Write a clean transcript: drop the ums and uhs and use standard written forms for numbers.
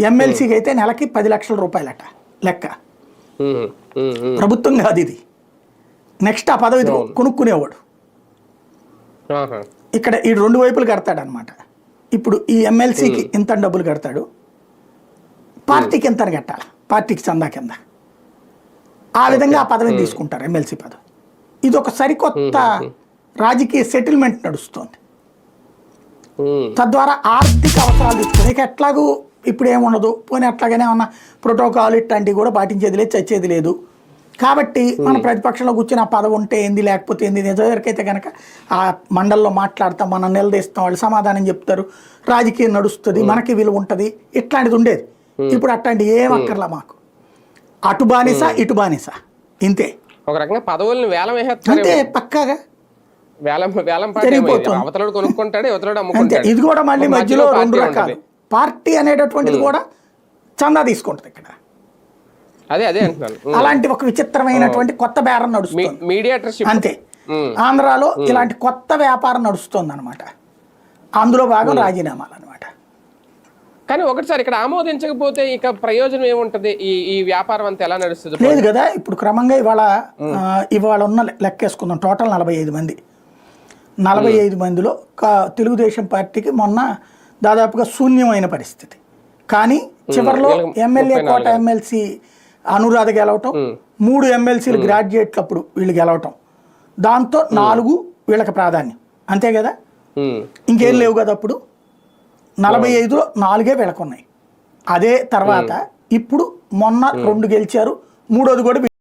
ఎమ్మెల్సీకి అయితే నెలకి 10 లక్షల రూపాయలట లెక్క. ప్రభుత్వం కాదు ఇది. నెక్స్ట్ ఆ పదవి కొనుక్కునేవాడు. ఇక్కడ ఈ 2 వైపులు కడతాడనమాట. ఇప్పుడు ఈ ఎమ్మెల్సీకి ఇంత డబ్బులు కడతాడు, పార్టీకి ఎంత కట్టాలి, పార్టీకి చందా కింద. ఆ విధంగా ఆ పదవిని తీసుకుంటారు, ఎమ్మెల్సీ పదవి. ఇది ఒక సరికొత్త రాజకీయ సెటిల్మెంట్ నడుస్తుంది. తద్వారా ఆర్థిక అవసరాలు తీసుకుని ఇక ఎట్లాగూ ఇప్పుడు ఏముండదు, పోనీ అట్లాగనే ఉన్న ప్రోటోకాల్ ఇట్లాంటివి కూడా పాటించేది లేదు, చచ్చేది లేదు. కాబట్టి మన ప్రతిపక్షంలో కూర్చొని ఆ పదవి ఉంటే ఏంది, లేకపోతే ఏంది. నిజవరకైతే కనుక ఆ మండల్లో మాట్లాడతాం, మనం నిలదీస్తాం, వాళ్ళు సమాధానం చెప్తారు, రాజకీయం నడుస్తుంది, మనకి విలువ ఉంటుంది, ఇట్లాంటిది ఉండేది. ఇప్పుడు అట్లాంటి ఏం అక్కర్లా మాకు. అటు బానిస ఇటు బానిస, ఇంతే. ఒక రకంగా పదవుల్ని వేలం అంతే, పక్కాగా జరిగిపోతుంది. ఇది కూడా మళ్ళీ మధ్యలో 2 రకాలు. పార్టీ అనేటటువంటిది కూడా చందా తీసుకుంటది ఇక్కడ. అదే అంటున్నాను. అలాంటి ఒక విచిత్రమైనటువంటి కొత్త బేరం నడుస్తుంది, మీడియేటర్షిప్. అంతే. ఆంధ్రాలో ఇలాంటి కొత్త వ్యాపారం నడుస్తుంది అనమాట. అందులో భాగం రాజీనామాలు అనమాట. కానీ ఒకటిసారి ఇక్కడ ఆమోదించకపోతే ఇక ప్రయోజనం ఏముంటది? ఈ వ్యాపారం అంతా ఎలా నడుస్తుంది? లేదు కదా. ఇప్పుడు క్రమంగా ఇవాళ ఉన్న లెక్కేసుకుందాం. టోటల్ 45 మంది. 45 మందిలో తెలుగుదేశం పార్టీకి మొన్న దాదాపుగా శూన్యమైన పరిస్థితి. కానీ చివరిలో ఎమ్మెల్యే కోట ఎమ్మెల్సీ అనురాధ గెలవటం, 3 ఎమ్మెల్సీలు గ్రాడ్యుయేట్లు అప్పుడు వీళ్ళు గెలవటం, దాంతో 4 వీళ్ళకి ప్రాధాన్యం, అంతే కదా. ఇంకేం లేవు కదా అప్పుడు. 45లో 4 వీళ్ళకు ఉన్నాయి. అదే తర్వాత ఇప్పుడు మొన్న 2 గెలిచారు, 3వది కూడా